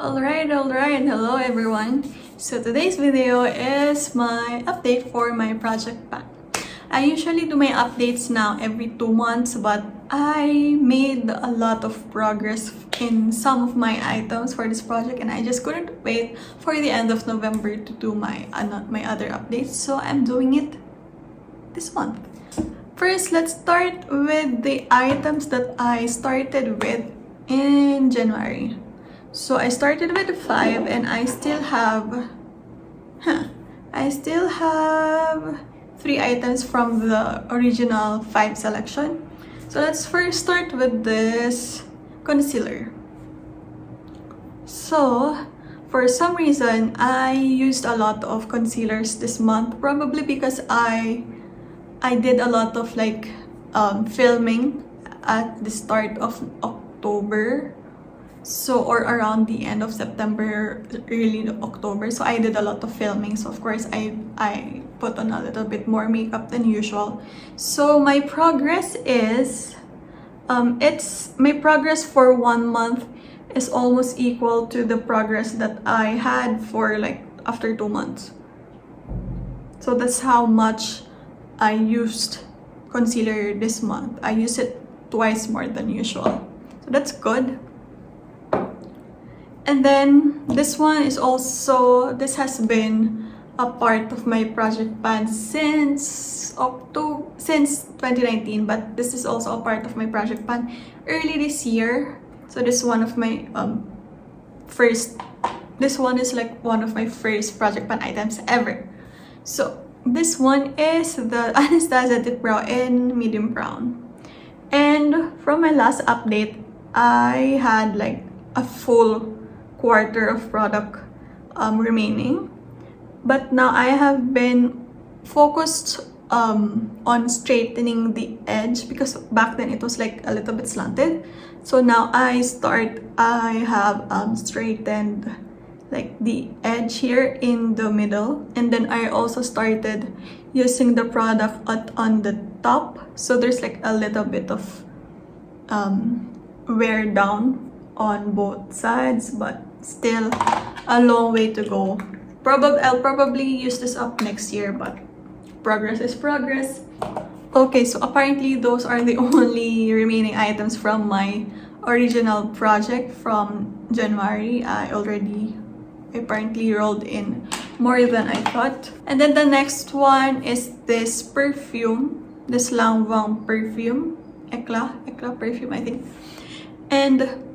Alright, hello everyone. So today's video is my update for my project pan. I usually do my updates now every 2 months, but I made a lot of progress in some of my items for this project and I just couldn't wait for the end of November to do my other updates, so I'm doing it this month. First, let's start with the items that I started with in January. So I started with 5 and I still have 3 items from the original 5 selection. So let's first start with this concealer. So for some reason I used a lot of concealers this month, probably because I did a lot of filming at the start of October, so or around the end of September, early October. So I did a lot of filming, so of course I put on a little bit more makeup than usual. So my progress is my progress for 1 month is almost equal to the progress that I had for after 2 months. So that's how much I used concealer this month. I used it twice more than usual, so that's good. And then this one is also, this has been a part of my project pan since 2019, but this is also a part of my project pan early this year. So this is one of my this one is one of my first project pan items ever. So this one is the Anastasia Dipbrow in medium brown. And from my last update, I had a full quarter of product remaining, but now I have been focused on straightening the edge, because back then it was a little bit slanted. So now I have straightened the edge here in the middle, and then I also started using the product on the top, so there's a little bit of wear down on both sides, but still a long way to go. I'll probably use this up next year, but progress is progress. Okay, so apparently those are the only remaining items from my original project from January. I apparently rolled in more than I thought. And then the next one is this perfume, this Lanvin perfume, Eclat perfume, I think. And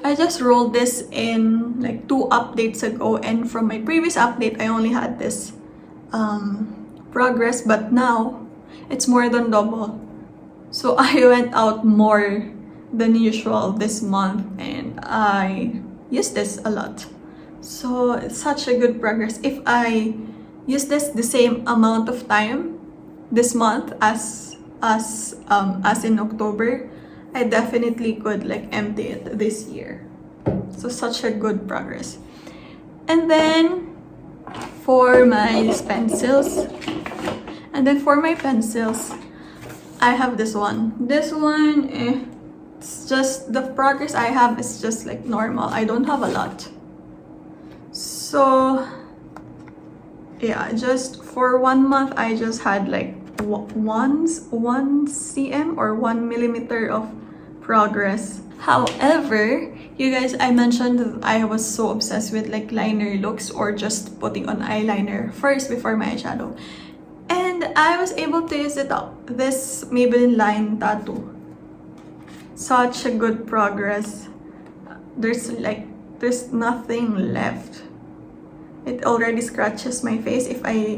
I just rolled this in 2 updates ago, and from my previous update I only had this progress, but now it's more than double. So I went out more than usual this month and I used this a lot. So it's such a good progress. If I use this the same amount of time this month as in October, I definitely could empty it this year. So such a good progress. And then for my pencils, I have this one. This one, it's just the progress I have is just normal. I don't have a lot. So yeah, just for 1 month I just had 1 cm or 1 millimeter of progress. However, you guys, I mentioned that I was so obsessed with liner looks, or just putting on eyeliner first before my eyeshadow, and I was able to use it up. This Maybelline line tattoo, such a good progress. There's nothing left. It already scratches my face,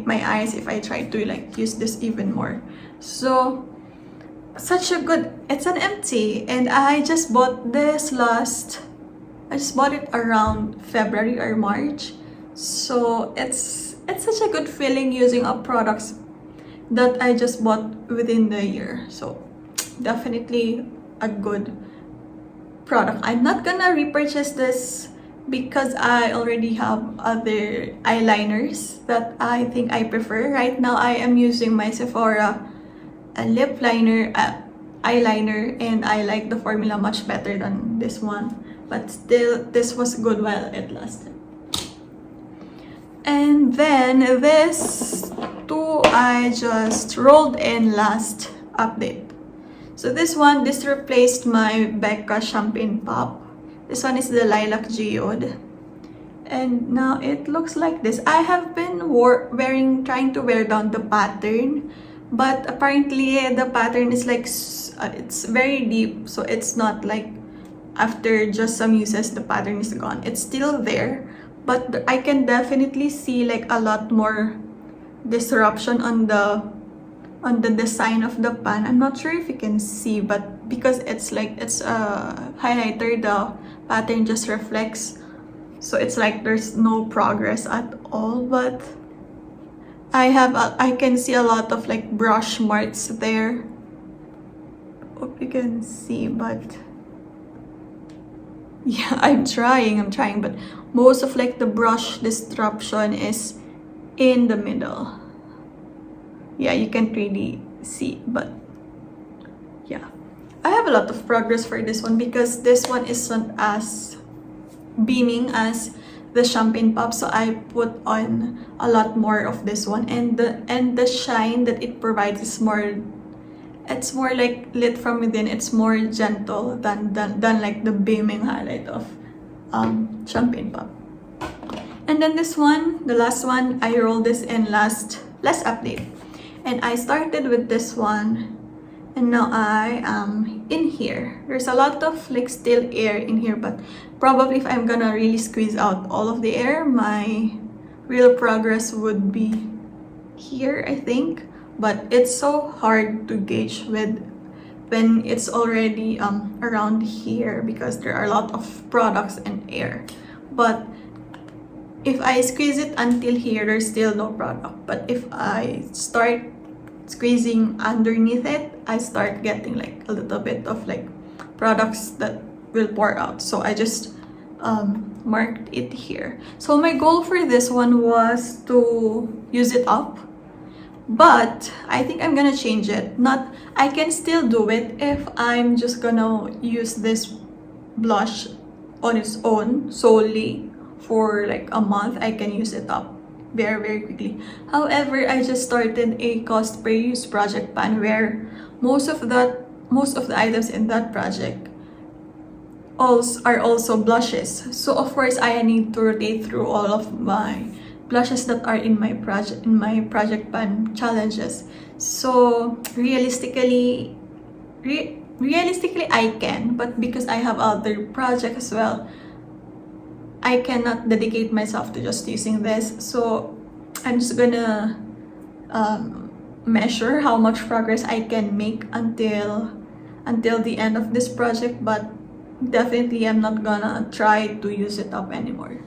my eyes, if I try to use this even more. So such a good, it's an empty, and I just bought this around February or March. So it's such a good feeling using up products that I just bought within the year. So definitely a good product. I'm not gonna repurchase this because I already have other eyeliners that I think I prefer. Right now I am using my Sephora lip liner, eyeliner, and I like the formula much better than this one. but still this was good while it lasted. And then this two I just rolled in last update. So this replaced my Becca Champagne Pop. This one is the Lilac Geode. And now it looks like this. I have been trying to wear down the pattern, but apparently the pattern is like, it's very deep, so it's not like after just some uses the pattern is gone. It's still there, but I can definitely see like a lot more disruption on the design of the pan. I'm not sure if you can see, but because it's a highlighter, the pattern just reflects, so it's like there's no progress at all. But I can see a lot of like brush marks there. Hope you can see, but yeah, I'm trying, but most of like the brush disruption is in the middle. Yeah, you can't really see, but yeah, I have a lot of progress for this one because this one isn't as beaming as the Champagne Pop, so I put on a lot more of this one, and the shine that it provides is more, it's more like lit from within. It's more gentle than like the beaming highlight of Champagne Pop. And then this one, the last one, I rolled this in last update, and I started with this one, and now I am in here. There's a lot of like still air in here, but probably if I'm gonna really squeeze out all of the air, my real progress would be here, I think. But it's so hard to gauge with when it's already around here because there are a lot of products and air. But if I squeeze it until here, there's still no product. But if I start squeezing underneath it, I start getting like a little bit of like products that will pour out. So I just marked it here. So my goal for this one was to use it up, but I think I'm gonna change it. I can still do it if I'm just gonna use this blush on its own solely for like a month. I can use it up very quickly. However, I just started a cost per use project pan where most of the items in that project are also blushes. So of course I need to rotate through all of my blushes that are in my project pan challenges. So realistically I can, but because I have other projects as well, I cannot dedicate myself to just using this. So I'm just gonna measure how much progress I can make until the end of this project, but definitely I'm not gonna try to use it up anymore.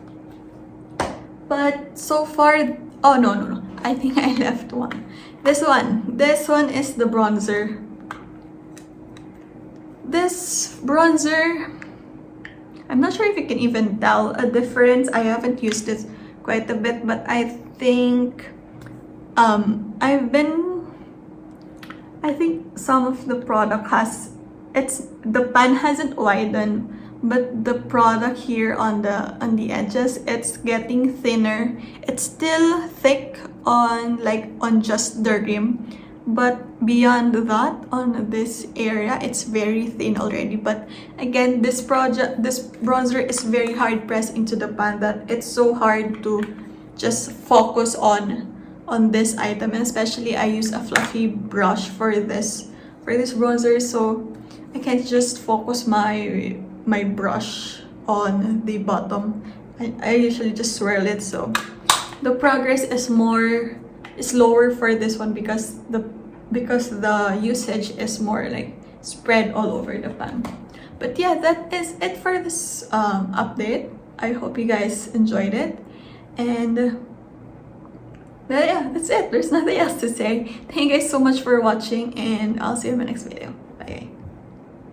But so far, oh no, I think I left one. This one is the bronzer. This bronzer, I'm not sure if you can even tell a difference. I haven't used it quite a bit, but I think I think some of the product the pan hasn't widened, but the product here on the edges, it's getting thinner. It's still thick on just the rim, but beyond that, on this area, it's very thin already. But again, this bronzer is very hard pressed into the pan that it's so hard to just focus on this item, and especially I use a fluffy brush for this bronzer, so I can't just focus my brush on the bottom. I usually just swirl it, so the progress is lower for this one because the usage is more like spread all over the pan. But yeah, that is it for this update. I hope you guys enjoyed it, and yeah, that's it. There's nothing else to say. Thank you guys so much for watching, and I'll see you in my next video.